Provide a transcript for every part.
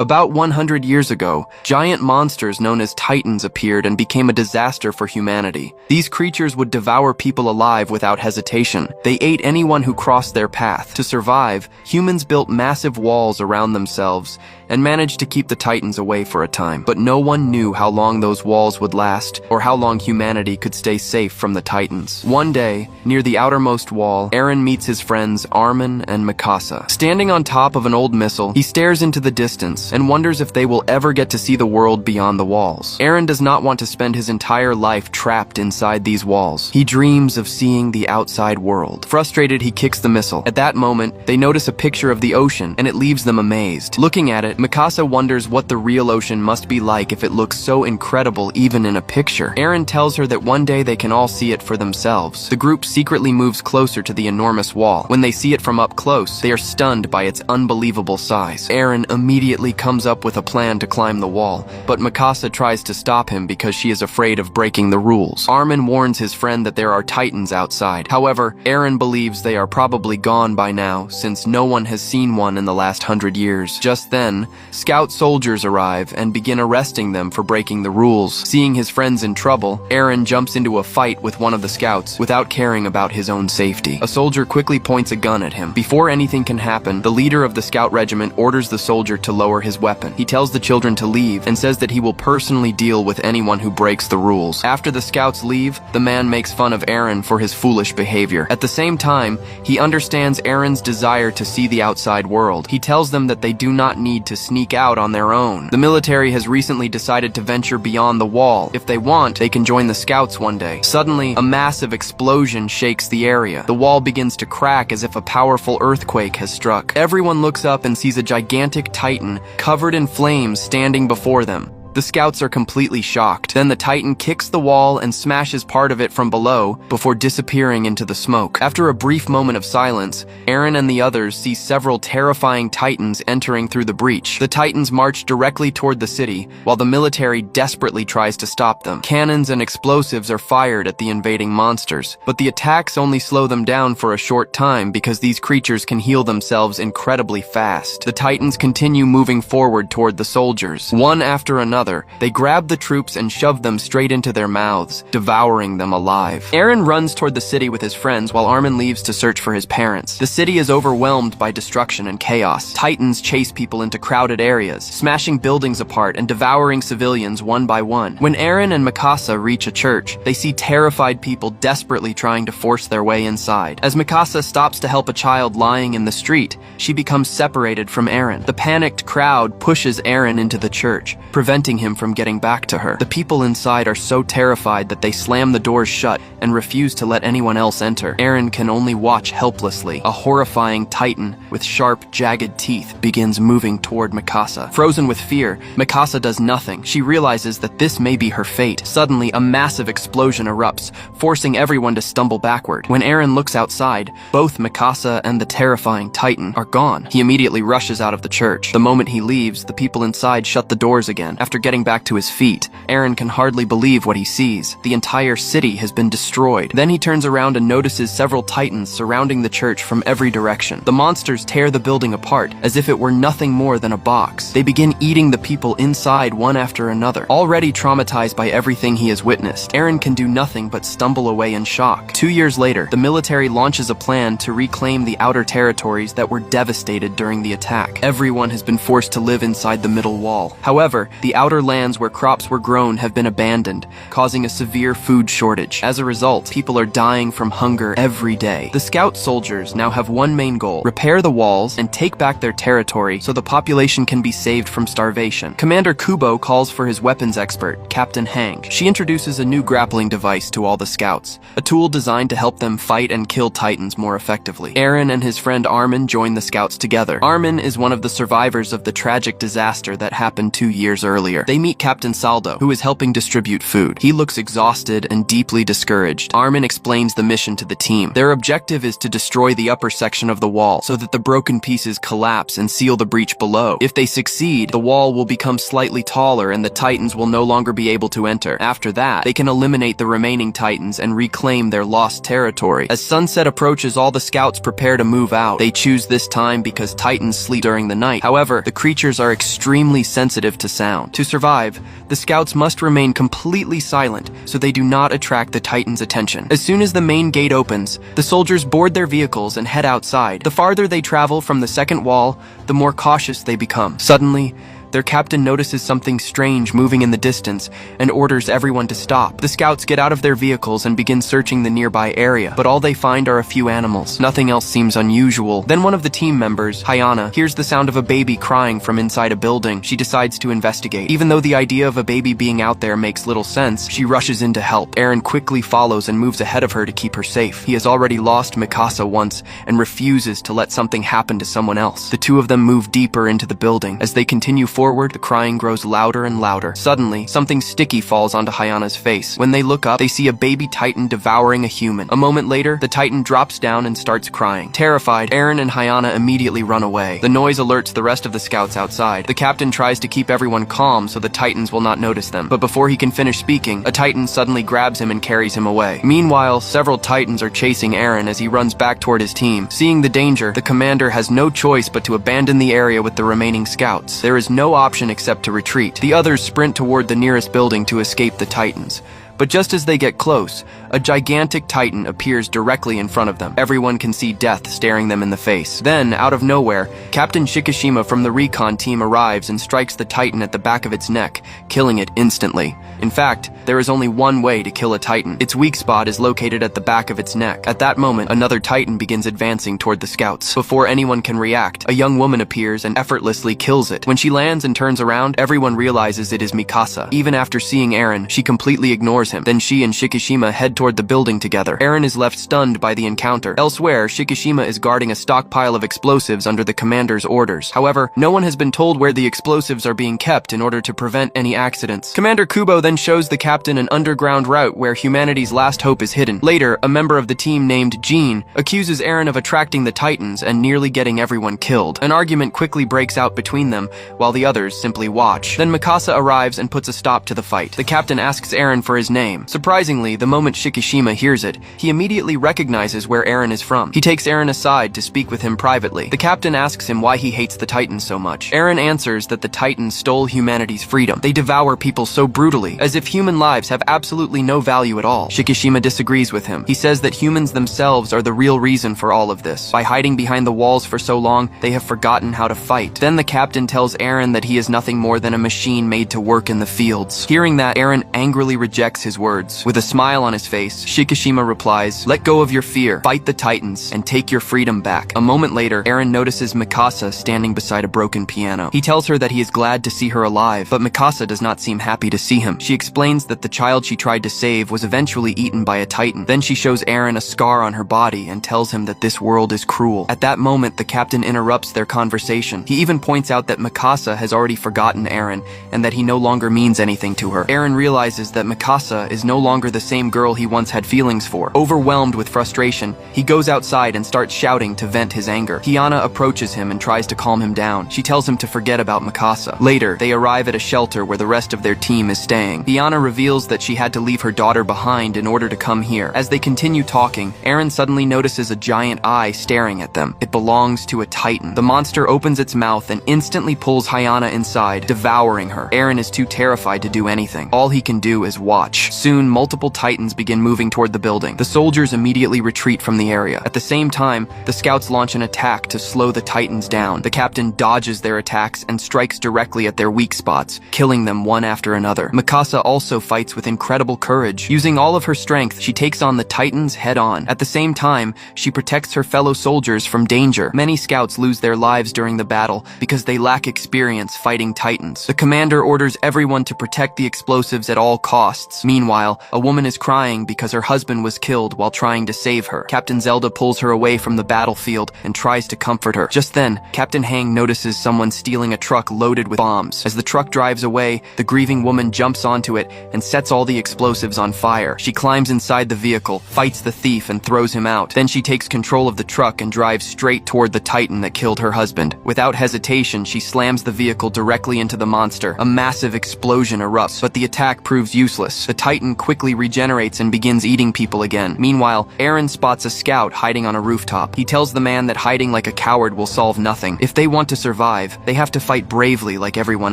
About 100 years ago, giant monsters known as Titans appeared and became a disaster for humanity. These creatures would devour people alive without hesitation. They ate anyone who crossed their path. To survive, humans built massive walls around themselves and managed to keep the Titans away for a time. But no one knew how long those walls would last or how long humanity could stay safe from the Titans. One day, near the outermost wall, Eren meets his friends Armin and Mikasa. Standing on top of an old missile, he stares into the distance and wonders if they will ever get to see the world beyond the walls. Eren does not want to spend his entire life trapped inside these walls. He dreams of seeing the outside world. Frustrated, he kicks the missile. At that moment, they notice a picture of the ocean, and it leaves them amazed. Looking at it, Mikasa wonders what the real ocean must be like if it looks so incredible even in a picture. Eren tells her that one day they can all see it for themselves. The group secretly moves closer to the enormous wall. When they see it from up close, they are stunned by its unbelievable size. Eren immediately comes up with a plan to climb the wall, but Mikasa tries to stop him because she is afraid of breaking the rules. Armin warns his friend that there are Titans outside. However, Eren believes they are probably gone by now, since no one has seen one in the last 100 years. Just then, Scout soldiers arrive and begin arresting them for breaking the rules. Seeing his friends in trouble, Eren jumps into a fight with one of the scouts without caring about his own safety. A soldier quickly points a gun at him. Before anything can happen, the leader of the scout regiment orders the soldier to lower his weapon. He tells the children to leave and says that he will personally deal with anyone who breaks the rules. After the scouts leave, the man makes fun of Eren for his foolish behavior. At the same time, he understands Eren's desire to see the outside world. He tells them that they do not need to sneak out on their own. The military has recently decided to venture beyond the wall. If they want, they can join the scouts one day. Suddenly, a massive explosion shakes the area. The wall begins to crack as if a powerful earthquake has struck. Everyone looks up and sees a gigantic Titan covered in flames standing before them. The scouts are completely shocked. Then the Titan kicks the wall and smashes part of it from below before disappearing into the smoke. After a brief moment of silence, Eren and the others see several terrifying Titans entering through the breach. The Titans march directly toward the city, while the military desperately tries to stop them. Cannons and explosives are fired at the invading monsters, but the attacks only slow them down for a short time because these creatures can heal themselves incredibly fast. The Titans continue moving forward toward the soldiers. One after another, they grab the troops and shove them straight into their mouths, devouring them alive. Eren runs toward the city with his friends while Armin leaves to search for his parents. The city is overwhelmed by destruction and chaos. Titans chase people into crowded areas, smashing buildings apart and devouring civilians one by one. When Eren and Mikasa reach a church, they see terrified people desperately trying to force their way inside. As Mikasa stops to help a child lying in the street, she becomes separated from Eren. The panicked crowd pushes Eren into the church, preventing him from getting back to her. The people inside are so terrified that they slam the doors shut and refuse to let anyone else enter. Eren can only watch helplessly. A horrifying Titan with sharp, jagged teeth begins moving toward Mikasa. Frozen with fear, Mikasa does nothing. She realizes that this may be her fate. Suddenly, a massive explosion erupts, forcing everyone to stumble backward. When Eren looks outside, both Mikasa and the terrifying Titan are gone. He immediately rushes out of the church. The moment he leaves, the people inside shut the doors again. After getting back to his feet, Eren can hardly believe what he sees. The entire city has been destroyed. Then he turns around and notices several Titans surrounding the church from every direction. The monsters tear the building apart as if it were nothing more than a box. They begin eating the people inside one after another. Already traumatized by everything he has witnessed, Eren can do nothing but stumble away in shock. 2 years later, the military launches a plan to reclaim the outer territories that were devastated during the attack. Everyone has been forced to live inside the middle wall. However, the outer lands where crops were grown have been abandoned, causing a severe food shortage. As a result, people are dying from hunger every day. The scout soldiers now have one main goal: repair the walls and take back their territory so the population can be saved from starvation. Commander Kubo calls for his weapons expert, Captain Hang. She introduces a new grappling device to all the scouts, a tool designed to help them fight and kill Titans more effectively. Eren and his friend Armin join the scouts together. Armin is one of the survivors of the tragic disaster that happened 2 years earlier. Yeager. They meet Captain Saldo, who is helping distribute food. He looks exhausted and deeply discouraged. Armin explains the mission to the team. Their objective is to destroy the upper section of the wall so that the broken pieces collapse and seal the breach below. If they succeed, the wall will become slightly taller and the Titans will no longer be able to enter. After that, they can eliminate the remaining Titans and reclaim their lost territory. As sunset approaches, all the scouts prepare to move out. They choose this time because Titans sleep during the night. However, the creatures are extremely sensitive to sound. To survive, the scouts must remain completely silent so they do not attract the Titans' attention. As soon as the main gate opens, the soldiers board their vehicles and head outside. The farther they travel from the second wall, the more cautious they become. Suddenly, their captain notices something strange moving in the distance and orders everyone to stop. The scouts get out of their vehicles and begin searching the nearby area, but all they find are a few animals. Nothing else seems unusual. Then one of the team members, Hyana, hears the sound of a baby crying from inside a building. She decides to investigate. Even though the idea of a baby being out there makes little sense, she rushes in to help. Eren quickly follows and moves ahead of her to keep her safe. He has already lost Mikasa once and refuses to let something happen to someone else. The two of them move deeper into the building. As they continue forward, the crying grows louder and louder. Suddenly, something sticky falls onto Hyana's face. When they look up, they see a baby Titan devouring a human. A moment later, the Titan drops down and starts crying. Terrified, Eren and Hyana immediately run away. The noise alerts the rest of the scouts outside. The captain tries to keep everyone calm so the Titans will not notice them. But before he can finish speaking, a Titan suddenly grabs him and carries him away. Meanwhile, several Titans are chasing Eren as he runs back toward his team. Seeing the danger, the commander has no choice but to abandon the area with the remaining scouts. There is no option except to retreat. The others sprint toward the nearest building to escape the Titans. But just as they get close, a gigantic Titan appears directly in front of them. Everyone can see death staring them in the face. Then, out of nowhere, Captain Shikishima from the recon team arrives and strikes the Titan at the back of its neck, killing it instantly. In fact, there is only one way to kill a Titan. Its weak spot is located at the back of its neck. At that moment, another Titan begins advancing toward the scouts. Before anyone can react, a young woman appears and effortlessly kills it. When she lands and turns around, everyone realizes it is Mikasa. Even after seeing Eren, she completely ignores him. Then she and Shikishima head toward the building together. Eren is left stunned by the encounter. Elsewhere, Shikishima is guarding a stockpile of explosives under the commander's orders. However, no one has been told where the explosives are being kept in order to prevent any accidents. Commander Kubo then shows the captain an underground route where humanity's last hope is hidden. Later, a member of the team named Jean accuses Eren of attracting the Titans and nearly getting everyone killed. An argument quickly breaks out between them, while the others simply watch. Then Mikasa arrives and puts a stop to the fight. The captain asks Eren for his name. Surprisingly, the moment Shikishima hears it, he immediately recognizes where Eren is from. He takes Eren aside to speak with him privately. The captain asks him why he hates the Titans so much. Eren answers that the Titans stole humanity's freedom. They devour people so brutally, as if human lives have absolutely no value at all. Shikishima disagrees with him. He says that humans themselves are the real reason for all of this. By hiding behind the walls for so long, they have forgotten how to fight. Then the captain tells Eren that he is nothing more than a machine made to work in the fields. Hearing that, Eren angrily rejects his words. With a smile on his face, Shikishima replies, "Let go of your fear, fight the Titans, and take your freedom back." A moment later, Eren notices Mikasa standing beside a broken piano. He tells her that he is glad to see her alive, but Mikasa does not seem happy to see him. She explains that the child she tried to save was eventually eaten by a Titan. Then she shows Eren a scar on her body and tells him that this world is cruel. At that moment, the captain interrupts their conversation. He even points out that Mikasa has already forgotten Eren and that he no longer means anything to her. Eren realizes that Mikasa is no longer the same girl he once had feelings for. Overwhelmed with frustration, he goes outside and starts shouting to vent his anger. Hyana approaches him and tries to calm him down. She tells him to forget about Mikasa. Later, they arrive at a shelter where the rest of their team is staying. Hyana reveals that she had to leave her daughter behind in order to come here. As they continue talking, Eren suddenly notices a giant eye staring at them. It belongs to a Titan. The monster opens its mouth and instantly pulls Hyana inside, devouring her. Eren is too terrified to do anything. All he can do is watch. Soon, multiple Titans begin moving toward the building. The soldiers immediately retreat from the area. At the same time, the scouts launch an attack to slow the Titans down. The captain dodges their attacks and strikes directly at their weak spots, killing them one after another. Mikasa also fights with incredible courage. Using all of her strength, she takes on the Titans head-on. At the same time, she protects her fellow soldiers from danger. Many scouts lose their lives during the battle because they lack experience fighting Titans. The commander orders everyone to protect the explosives at all costs. Meanwhile, a woman is crying because her husband was killed while trying to save her. Captain Zelda pulls her away from the battlefield and tries to comfort her. Just then, Captain Hang notices someone stealing a truck loaded with bombs. As the truck drives away, the grieving woman jumps onto it and sets all the explosives on fire. She climbs inside the vehicle, fights the thief, and throws him out. Then she takes control of the truck and drives straight toward the Titan that killed her husband. Without hesitation, she slams the vehicle directly into the monster. A massive explosion erupts, but the attack proves useless. The Titan quickly regenerates and begins eating people again. Meanwhile, Eren spots a scout hiding on a rooftop. He tells the man that hiding like a coward will solve nothing. If they want to survive, they have to fight bravely like everyone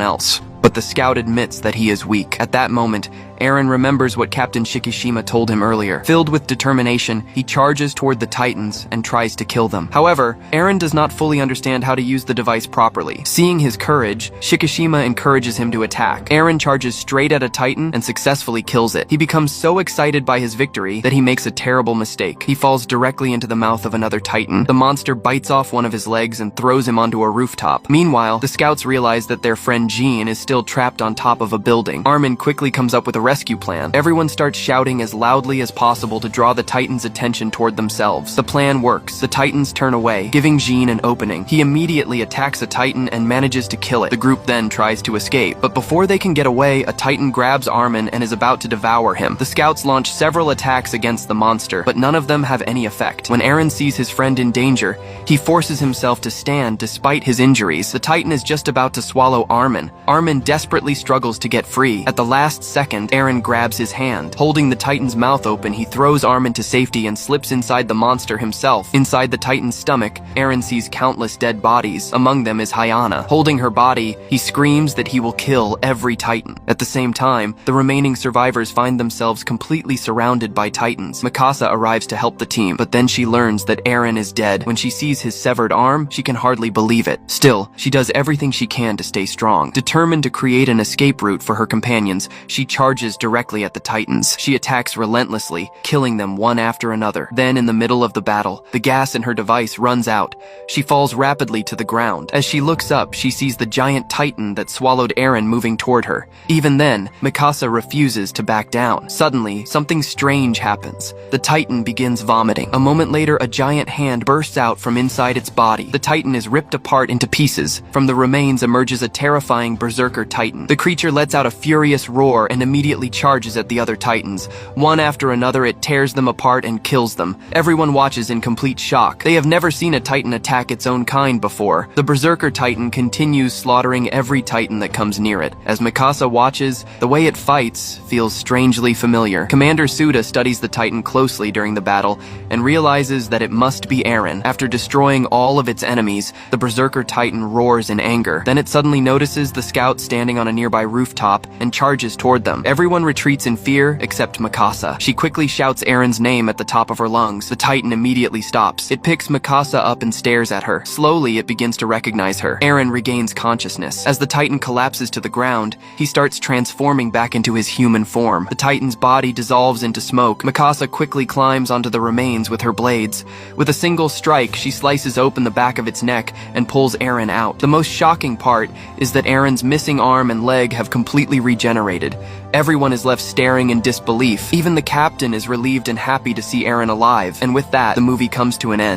else. But the scout admits that he is weak. At that moment, Eren remembers what Captain Shikishima told him earlier. Filled with determination, he charges toward the Titans and tries to kill them. However, Eren does not fully understand how to use the device properly. Seeing his courage, Shikishima encourages him to attack. Eren charges straight at a Titan and successfully kills it. He becomes so excited by his victory that he makes a terrible mistake. He falls directly into the mouth of another Titan. The monster bites off one of his legs and throws him onto a rooftop. Meanwhile, the scouts realize that their friend Jean is still trapped on top of a building. Armin quickly comes up with a rescue plan. Everyone starts shouting as loudly as possible to draw the Titans' attention toward themselves. The plan works. The Titans turn away, giving Jean an opening. He immediately attacks a Titan and manages to kill it. The group then tries to escape, but before they can get away, a Titan grabs Armin and is about to devour him. The scouts launch several attacks against the monster, but none of them have any effect. When Eren sees his friend in danger, he forces himself to stand despite his injuries. The Titan is just about to swallow Armin. Armin desperately struggles to get free. At the last second, Eren grabs his hand. Holding the Titan's mouth open, he throws Armin to safety and slips inside the monster himself. Inside the Titan's stomach, Eren sees countless dead bodies. Among them is Hyana. Holding her body, he screams that he will kill every Titan. At the same time, the remaining survivors find themselves completely surrounded by Titans. Mikasa arrives to help the team, but then she learns that Eren is dead. When she sees his severed arm, she can hardly believe it. Still, she does everything she can to stay strong. Determined to create an escape route for her companions, she charges directly at the Titans. She attacks relentlessly, killing them one after another. Then, in the middle of the battle, the gas in her device runs out. She falls rapidly to the ground. As she looks up, she sees the giant Titan that swallowed Eren moving toward her. Even then, Mikasa refuses to back down. Suddenly, something strange happens. The Titan begins vomiting. A moment later, a giant hand bursts out from inside its body. The Titan is ripped apart into pieces. From the remains emerges a terrifying berserker Titan. The creature lets out a furious roar and immediately charges at the other Titans. One after another, it tears them apart and kills them. Everyone watches in complete shock. They have never seen a Titan attack its own kind before. The berserker Titan continues slaughtering every Titan that comes near it. As Mikasa watches, the way it fights feels strangely familiar. Commander Suda studies the Titan closely during the battle and realizes that it must be Eren. After destroying all of its enemies, the berserker Titan roars in anger. Then it suddenly notices the scout standing on a nearby rooftop and charges toward them. Everyone retreats in fear except Mikasa. She quickly shouts Eren's name at the top of her lungs. The Titan immediately stops. It picks Mikasa up and stares at her. Slowly, it begins to recognize her. Eren regains consciousness. As the Titan collapses to the ground, he starts transforming back into his human form. The Titan's body dissolves into smoke. Mikasa quickly climbs onto the remains with her blades. With a single strike, she slices open the back of its neck and pulls Eren out. The most shocking part is that Eren's missing arm and leg have completely regenerated. Everyone is left staring in disbelief. Even the captain is relieved and happy to see Eren alive. And with that, the movie comes to an end.